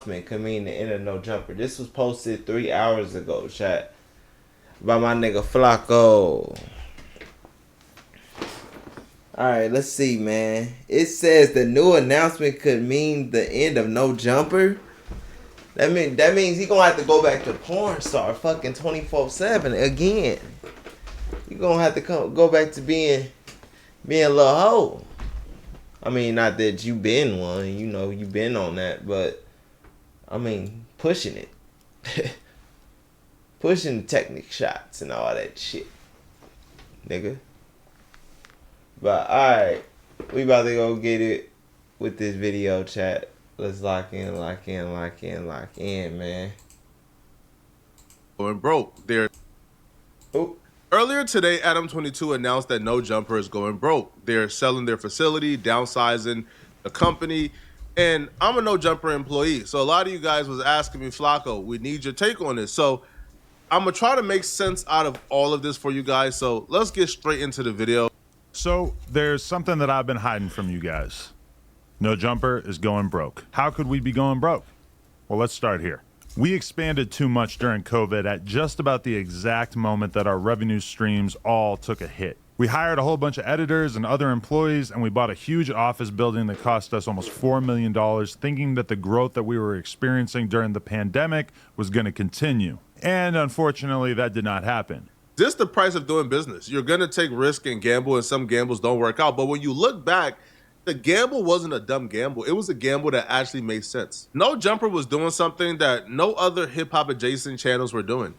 could mean the end of No Jumper. This was posted 3 hours ago, chat, by my nigga Flacco. Alright, let's see, man. It says the new announcement could mean the end of No Jumper. That means he gonna have to go back to porn star fucking 24/7 again. You gonna have to go back to being a little hoe. I mean, not that you been one, you know, you been on that, but I mean, pushing it. Pushing the technique shots and all that shit. Nigga. But alright, we about to go get it with this video, chat. Let's lock in, man. Going broke. Earlier today, Adam22 announced that No Jumper is going broke. They're selling their facility, downsizing the company, and I'm a No Jumper employee. So a lot of you guys was asking me, Flacco, we need your take on this. So I'm going to try to make sense out of all of this for you guys. So let's get straight into the video. So there's something that I've been hiding from you guys. No Jumper is going broke. How could we be going broke? Well, let's start here. We expanded too much during COVID at just about the exact moment that our revenue streams all took a hit. We hired a whole bunch of editors and other employees, and we bought a huge office building that cost us almost $4 million, thinking that the growth that we were experiencing during the pandemic was going to continue. And unfortunately, that did not happen. This is the price of doing business. You're going to take risk and gamble, and some gambles don't work out. But when you look back, the gamble wasn't a dumb gamble. It was a gamble that actually made sense. No Jumper was doing something that no other hip-hop adjacent channels were doing.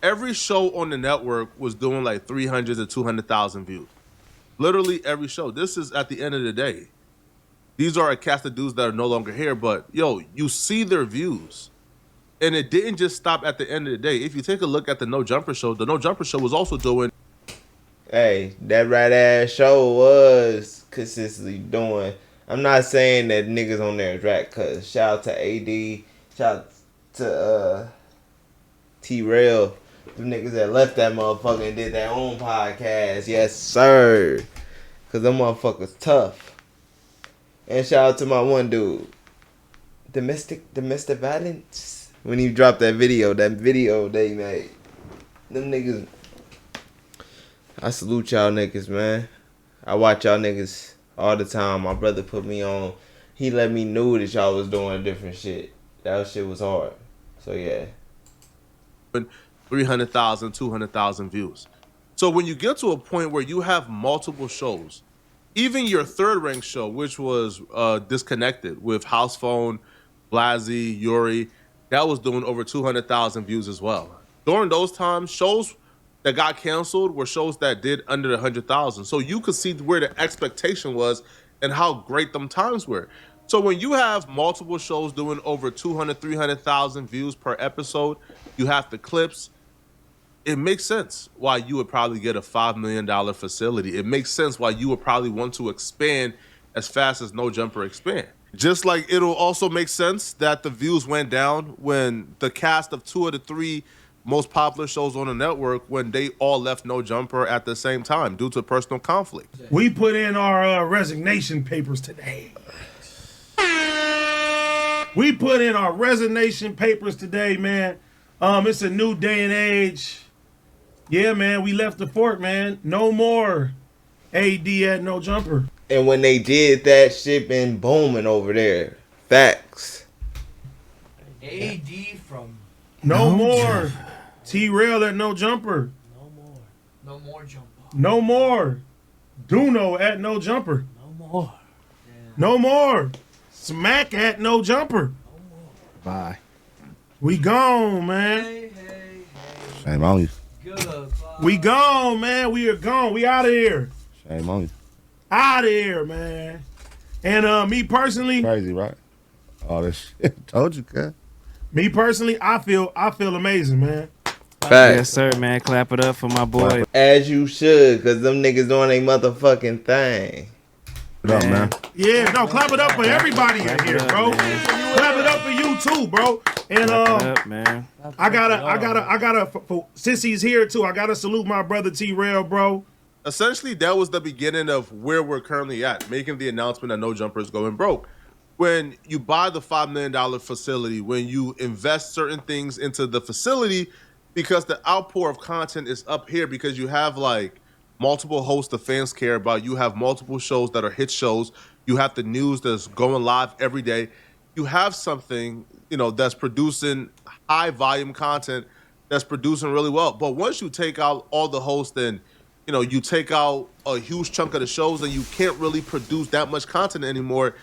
Every show on the network was doing like 300 to 200,000 views. Literally every show. This is at the end of the day. These are a cast of dudes that are no longer here, but yo, you see their views. And it didn't just stop at the end of the day. If you take a look at the No Jumper show, the No Jumper show was also doing. Hey, that right ass show was consistently doing. I'm not saying that niggas on there is right, cause shout out to AD, shout out to T-Rail, the niggas that left that motherfucker and did their own podcast. Yes, sir. Cause them motherfuckers tough. And shout out to my one dude, Domestic Violence. When he dropped that video they made. Them niggas. I salute y'all niggas, man. I watch y'all niggas all the time. My brother put me on. He let me know that y'all was doing different shit. That shit was hard. So, yeah. 300,000, 200,000 views. So when you get to a point where you have multiple shows, even your third-ranked show, which was Disconnected with House Phone, Blasi, Yuri, that was doing over 200,000 views as well. During those times, shows that got canceled were shows that did under 100,000. So you could see where the expectation was and how great them times were. So when you have multiple shows doing over 200, 300,000 views per episode, you have the clips. It makes sense why you would probably get a $5 million facility. It makes sense why you would probably want to expand as fast as No Jumper expand. Just like it'll also make sense that the views went down when the cast of 2 of the 3 most popular shows on the network, when they all left No Jumper at the same time due to personal conflict. We put in our resignation papers today. We put in our resignation papers today, man. It's a new day and age. Yeah, man, we left the fort, man. No more AD at No Jumper. And when they did that, shit been booming over there. Facts. AD from No more T-Rail at No Jumper. No more jumper. No more Duno at No Jumper. No more. No more Smack at No Jumper. Bye. We gone, man. Hey. Shame on you. Goodbye. We gone, man. We are gone. We out of here. Shame on you. Out of here, man. And me personally, Crazy, right? All this shit. Told you, cuz. me personally, I feel amazing, man. Facts. Yes, sir, man. Clap it up for my boy. As you should, cause them niggas doing a motherfucking thing. What up, man? Yeah, no, clap it up for everybody in Clap it here, up, bro. man. Clap it up for you too, bro. And Clap it up, man. I gotta, since he's here too, I gotta salute my brother T-Rail, bro. Essentially, that was the beginning of where we're currently at, making the announcement that No Jumper is going broke. when you buy the $5 million facility, when you invest certain things into the facility, because the outpour of content is up here, because you have like multiple hosts the fans care about, you have multiple shows that are hit shows, you have the news that's going live every day, you have something, that's producing high volume content, that's producing really well. But once you take out all the hosts and you take out a huge chunk of the shows and you can't really produce that much content anymore,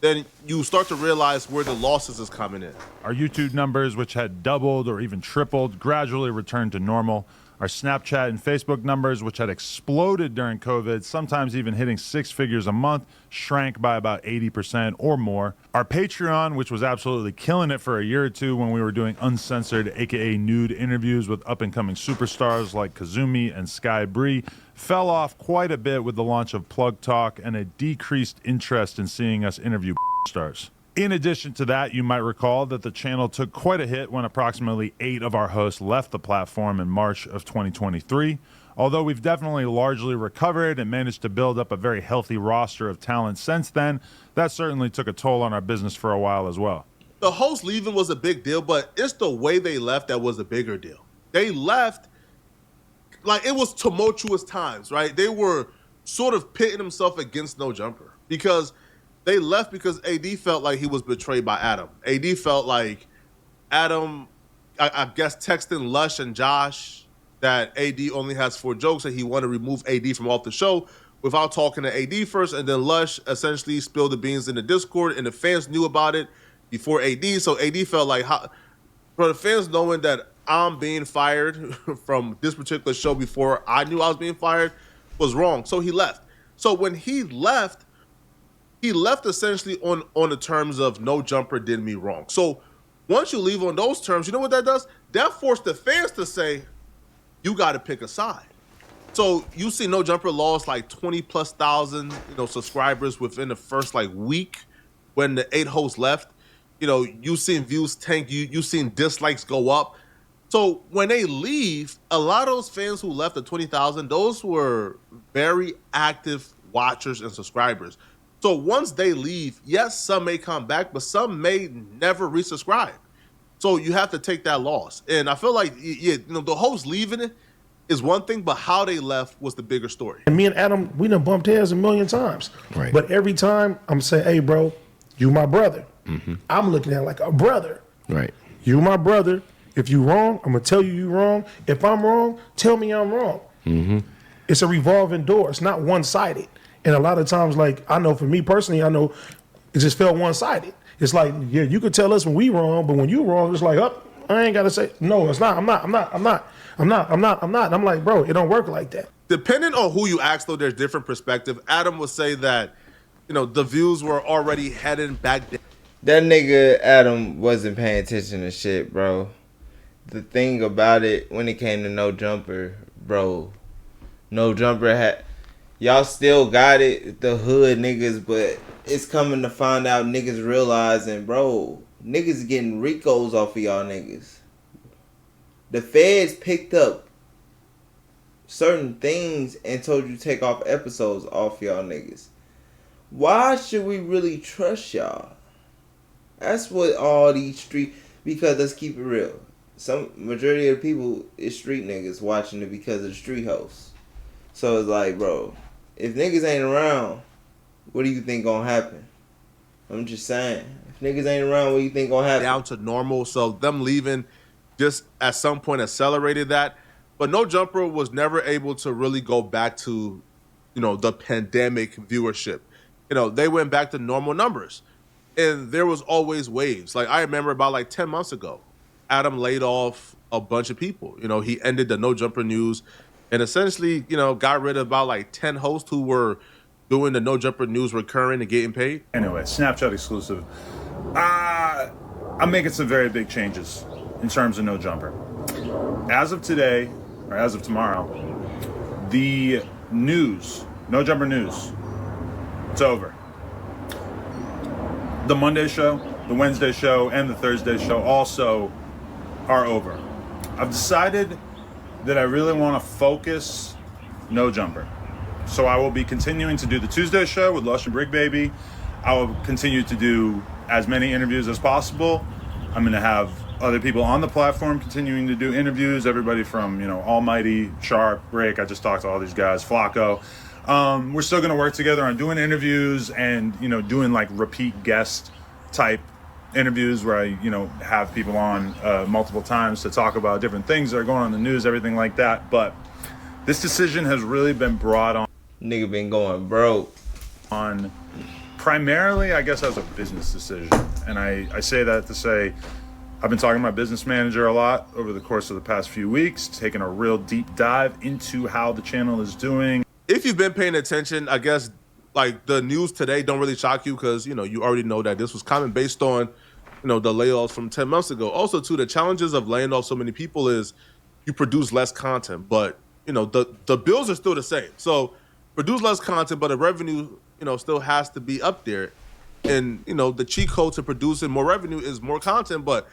then you start to realize where the losses is coming in. Our YouTube numbers, which had doubled or even tripled, gradually returned to normal. Our Snapchat and Facebook numbers, which had exploded during COVID, sometimes even hitting 6 figures a month, shrank by about 80% or more. Our Patreon, which was absolutely killing it for a year or two when we were doing uncensored, aka nude interviews with up-and-coming superstars like Kazumi and Sky Bree, fell off quite a bit with the launch of Plug Talk and a decreased interest in seeing us interview stars. In addition to that, you might recall that the channel took quite a hit when approximately 8 of our hosts left the platform in March of 2023. Although we've definitely largely recovered and managed to build up a very healthy roster of talent since then, that certainly took a toll on our business for a while as well. The host leaving was a big deal, but it's the way they left that was a bigger deal. They left like it was tumultuous times, right? They were sort of pitting themselves against No Jumper because they left because AD felt like he was betrayed by Adam. AD felt like Adam, I guess, texting Lush and Josh that AD only has 4 jokes and he wanted to remove AD from off the show without talking to AD first. And then Lush essentially spilled the beans in the Discord and the fans knew about it before AD. So AD felt like, for the fans knowing that I'm being fired from this particular show before I knew I was being fired was wrong. So he left. So when he left essentially on the terms of No Jumper did me wrong. So once you leave on those terms, you know what that does? That forced the fans to say, you got to pick a side. So you see No Jumper lost like 20,000+ subscribers within the first week when the 8 hosts left. You seen views tank, you seen dislikes go up. So when they leave, a lot of those fans who left, the 20,000, those were very active watchers and subscribers. So once they leave, yes, some may come back, but some may never resubscribe. So you have to take that loss. And I feel like, the host leaving it is one thing, but how they left was the bigger story. And me and Adam, we done bumped heads a million times. Right. But every time I'm saying, hey, bro, you my brother. Mm-hmm. I'm looking at it like a brother. Right. You my brother. If you wrong, I'm going to tell you wrong. If I'm wrong, tell me I'm wrong. Mm-hmm. It's a revolving door. It's not one-sided. And a lot of times, I know for me personally, I know it just felt one-sided. It's like, yeah, you could tell us when we wrong, but when you wrong, it's like, oh, I ain't got to say, no, it's not. I'm not. I'm like, bro, it don't work like that. Depending on who you ask, though, there's different perspective. Adam would say that, the views were already heading back down. That nigga Adam wasn't paying attention to shit, bro. The thing about it, when it came to No Jumper, bro, No Jumper had... Y'all still got it, the hood niggas, but it's coming to find out niggas realizing, bro, niggas getting Ricos off of y'all niggas. The feds picked up certain things and told you to take off episodes off y'all niggas. Why should we really trust y'all? That's what all these street... Because let's keep it real. Some majority of the people is street niggas watching it because of the street hosts. So it's like, bro, if niggas ain't around, what do you think gonna happen? I'm just saying. If niggas ain't around, what do you think gonna happen? Down to normal. So them leaving just at some point accelerated that. But No Jumper was never able to really go back to, the pandemic viewership. They went back to normal numbers. And there was always waves. I remember about 10 months ago, Adam laid off a bunch of people. He ended the No Jumper News and essentially, got rid of about 10 hosts who were doing the No Jumper News recurring and getting paid. Anyway, Snapchat exclusive. I'm making some very big changes in terms of No Jumper. As of today, or as of tomorrow, the news, No Jumper News, it's over. The Monday show, the Wednesday show, and the Thursday show also are over. I've decided that I really want to focus No Jumper. So I will be continuing to do the Tuesday show with Lush and Brick Baby. I will continue to do as many interviews as possible. I'm going to have other people on the platform continuing to do interviews. Everybody from, Almighty, Sharp, Rick. I just talked to all these guys, Flacco. We're still going to work together on doing interviews and, doing like repeat guest type interviews where I, have people on multiple times to talk about different things that are going on in the news, everything like that. But this decision has really been brought Nigga been going broke. on primarily, I guess, as a business decision. And I say that to say I've been talking to my business manager a lot over the course of the past few weeks, taking a real deep dive into how the channel is doing. If you've been paying attention, I guess like the news today don't really shock you because you already know that this was coming based on the layoffs from 10 months ago. Also, too, the challenges of laying off so many people is you produce less content, but the bills are still the same. So produce less content, but the revenue still has to be up there. And the cheat code to producing more revenue is more content, but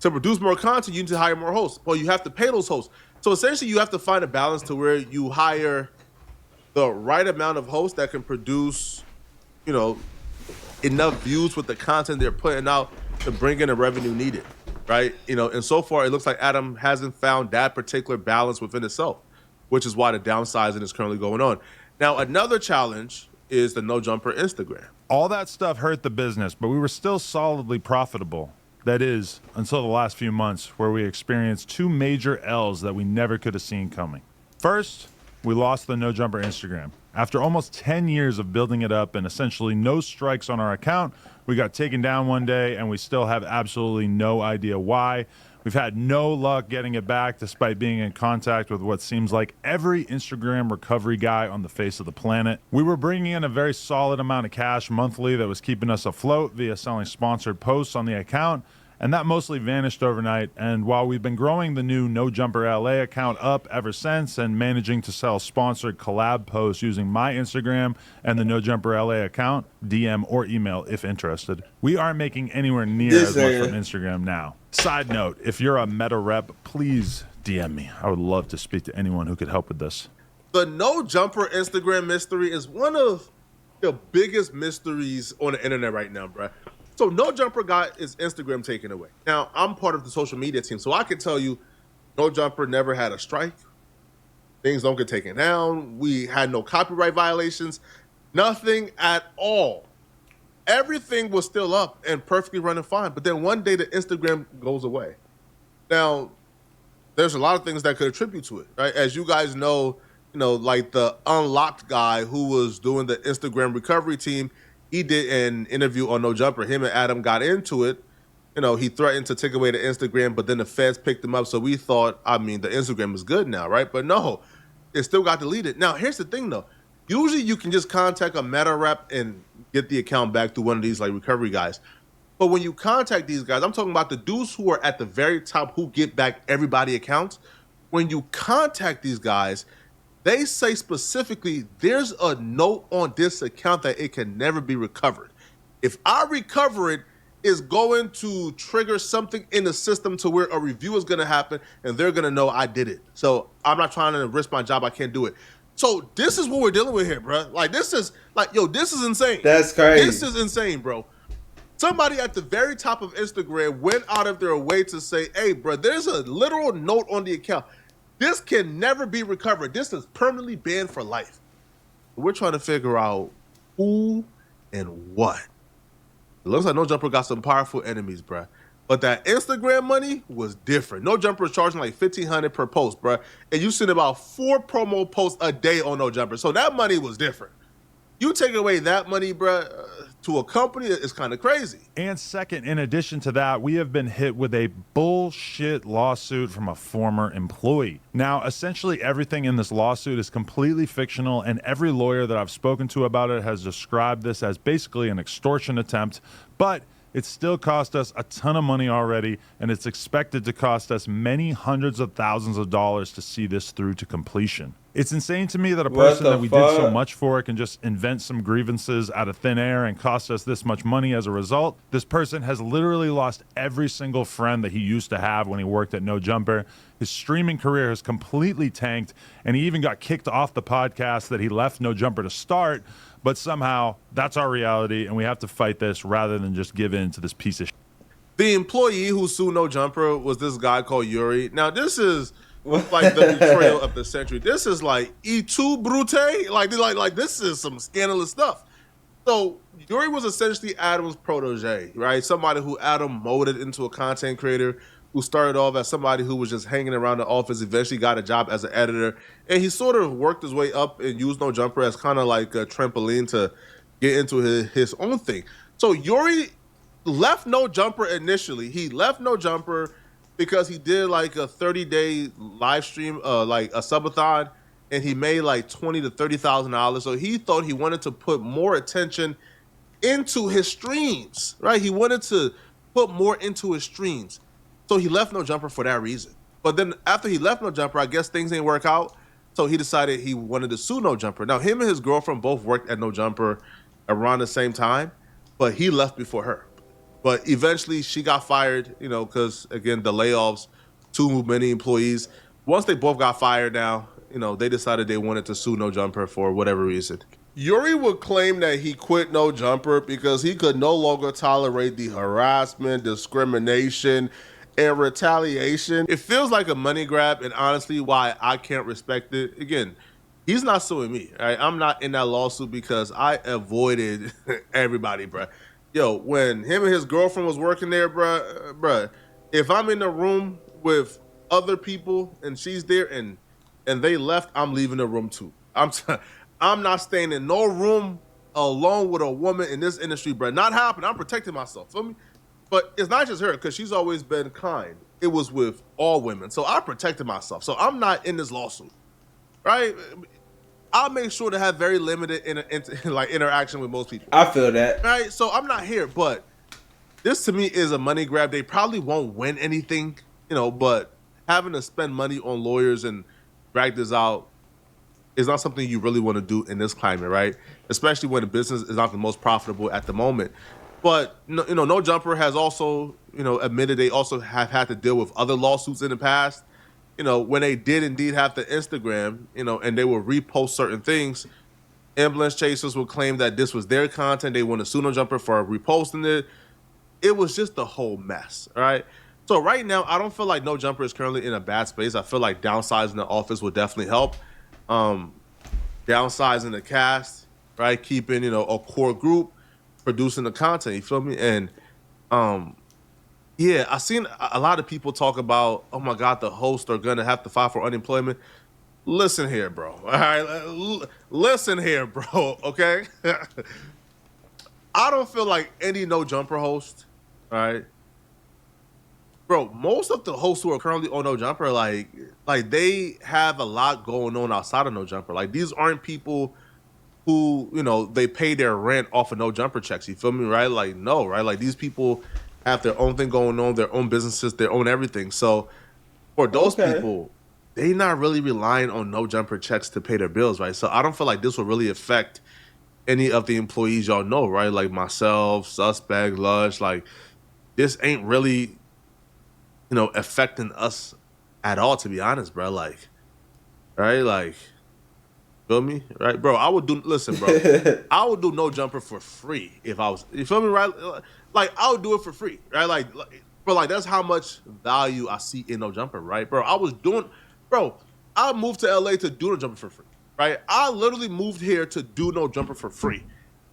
to produce more content, you need to hire more hosts. Well, you have to pay those hosts. So essentially, you have to find a balance to where you hire the right amount of hosts that can produce, enough views with the content they're putting out to bring in the revenue needed, right? And so far, it looks like Adam hasn't found that particular balance within itself, which is why the downsizing is currently going on. Now, another challenge is the No Jumper Instagram. All that stuff hurt the business, but we were still solidly profitable. That is, until the last few months where we experienced two major L's that we never could have seen coming. First, we lost the No Jumper Instagram. After almost 10 years of building it up and essentially no strikes on our account, we got taken down one day and we still have absolutely no idea why. We've had no luck getting it back despite being in contact with what seems like every Instagram recovery guy on the face of the planet. We were bringing in a very solid amount of cash monthly that was keeping us afloat via selling sponsored posts on the account, and that mostly vanished overnight. And while we've been growing the new No Jumper LA account up ever since and managing to sell sponsored collab posts using my Instagram and the No Jumper LA account, DM or email if interested, we aren't making anywhere near as much from Instagram now. Side note, if you're a meta rep, please DM me. I would love to speak to anyone who could help with this. The No Jumper Instagram mystery is one of the biggest mysteries on the internet right now, bruh. So No Jumper got his Instagram taken away. Now, I'm part of the social media team, so I can tell you No Jumper never had a strike. Things don't get taken down. We had no copyright violations. Nothing at all. Everything was still up and perfectly running fine. But then one day the Instagram goes away. Now, there's a lot of things that could attribute to it, right? As you guys know, like the Unlocked guy who was doing the Instagram recovery team, he did an interview on No Jumper. Him and Adam got into it. He threatened to take away the Instagram, but then the feds picked him up. So we thought, the Instagram is good now, right? But no, it still got deleted. Now, here's the thing, though. Usually you can just contact a meta rep and get the account back through one of these like recovery guys. But when you contact these guys, I'm talking about the dudes who are at the very top who get back everybody accounts. When you contact these guys, they say specifically, there's a note on this account that it can never be recovered. If I recover it, it's going to trigger something in the system to where a review is going to happen and they're going to know I did it. So I'm not trying to risk my job. I can't do it. So this is what we're dealing with here, bro. Like, this is this is insane. That's crazy. This is insane, bro. Somebody at the very top of Instagram went out of their way to say, hey, bro, there's a literal note on the account. This can never be recovered. This is permanently banned for life. We're trying to figure out who and what. It looks like No Jumper got some powerful enemies, bruh. But that Instagram money was different. No Jumper is charging like $1,500 per post, bruh. And you send about 4 promo posts a day on No Jumper. So that money was different. You take away that money, bruh, to a company, it's kind of crazy. And second, in addition to that, we have been hit with a bullshit lawsuit from a former employee. Now, essentially everything in this lawsuit is completely fictional, and every lawyer that I've spoken to about it has described this as basically an extortion attempt, but it's still cost us a ton of money already, and it's expected to cost us many hundreds of thousands of dollars to see this through to completion. It's insane to me that a person that we did so much for can just invent some grievances out of thin air and cost us this much money as a result. This person has literally lost every single friend that he used to have when he worked at No Jumper. His streaming career has completely tanked, and he even got kicked off the podcast that he left No Jumper to start. But somehow that's our reality, and we have to fight this rather than just give in to this piece of shit. The employee who sued No Jumper was this guy called Yuri. Now, this is like the betrayal of the century. This is like E2 Brute. Like this is some scandalous stuff. So Yuri was essentially Adam's protege, right? Somebody who Adam molded into a content creator, who started off as somebody who was just hanging around the office, eventually got a job as an editor, and he sort of worked his way up and used No Jumper as kind of like a trampoline to get into his own thing. So Yuri left No Jumper initially. He left No Jumper because he did like a 30-day live stream, like a subathon, and he made like $20,000 to $30,000. So he thought he wanted to put more attention into his streams, right? He wanted to put more into his streams. So he left No Jumper for that reason. But then after he left No Jumper, I guess things didn't work out. So he decided he wanted to sue No Jumper. Now, him and his girlfriend both worked at No Jumper around the same time, but he left before her. But eventually she got fired, you know, because, again, the layoffs, too many employees. Once they both got fired now, you know, they decided they wanted to sue No Jumper for whatever reason. Yuri would claim that he quit No Jumper because he could no longer tolerate the harassment, discrimination, and retaliation. It feels like a money grab, and honestly, why I can't respect it. Again, he's not suing me, right? I'm not in that lawsuit because I avoided everybody, bruh. Yo, when him and his girlfriend was working there, bruh, if I'm in the room with other people and she's there and they left, I'm leaving the room too. I'm not staying in no room alone with a woman in this industry, bruh. Not happening. I'm protecting myself. Feel me? But it's not just her, because she's always been kind. It was with all women. So I protected myself. So I'm not in this lawsuit, right? I'll make sure to have very limited interaction with most people. I feel that. Right? So I'm not here. But this to me is a money grab. They probably won't win anything, you know, but having to spend money on lawyers and drag this out is not something you really want to do in this climate, right? Especially when the business is not the most profitable at the moment. But, you know, No Jumper has also, you know, admitted they also have had to deal with other lawsuits in the past. You know, when they did indeed have the Instagram, you know, and they would repost certain things, ambulance chasers would claim that this was their content. They want to sue No Jumper for reposting it. It was just a whole mess, right? So right now, I don't feel like No Jumper is currently in a bad space. I feel like downsizing the office would definitely help. Downsizing the cast, right? Keeping, you know, a core group, producing the content, you feel me? And yeah, I've seen a lot of people talk about, oh my God, the hosts are gonna have to file for unemployment. Listen here, bro. All right, listen here, bro. Okay, I don't feel like any No Jumper host, all right, bro. Most of the hosts who are currently on No Jumper, like they have a lot going on outside of No Jumper. Like, these aren't people who, you know, they pay their rent off of No Jumper checks. You feel me, right? Like, no, right? Like, these people have their own thing going on, their own businesses, their own everything. So for those people, they not really relying on No Jumper checks to pay their bills, right? So I don't feel like this will really affect any of the employees y'all know, right? Like myself, Suspect, Lush, like this ain't really, you know, affecting us at all, to be honest, bro. Like, right? Like, feel me? Right, bro? I would do, listen, bro. I would do No Jumper for free if I was, you feel me, right? Like, I would do it for free, right? Like, bro, like, that's how much value I see in No Jumper, right, bro? I moved to LA to do No Jumper for free, right? I literally moved here to do No Jumper for free.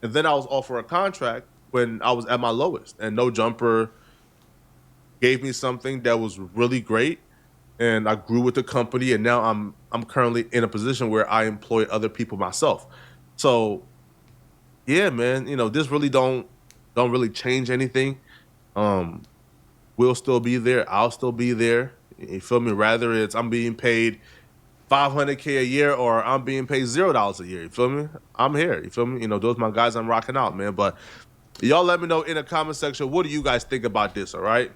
And then I was offered a contract when I was at my lowest. And No Jumper gave me something that was really great. And I grew with the company, and now I'm currently in a position where I employ other people myself. So, yeah, man, you know, this really don't really change anything. We'll still be there. I'll still be there. You feel me? Rather it's I'm being paid $500K a year or I'm being paid $0 a year. You feel me? I'm here. You feel me? You know, those are my guys I'm rocking out, man. But y'all let me know in the comment section, what do you guys think about this, all right?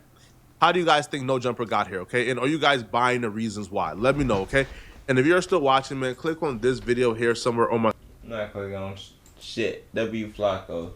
How do you guys think No Jumper got here, okay? And are you guys buying the reasons why? Let me know, okay? And if you're still watching, man, click on this video here somewhere on my... I'm not clicking on shit. W Flacco.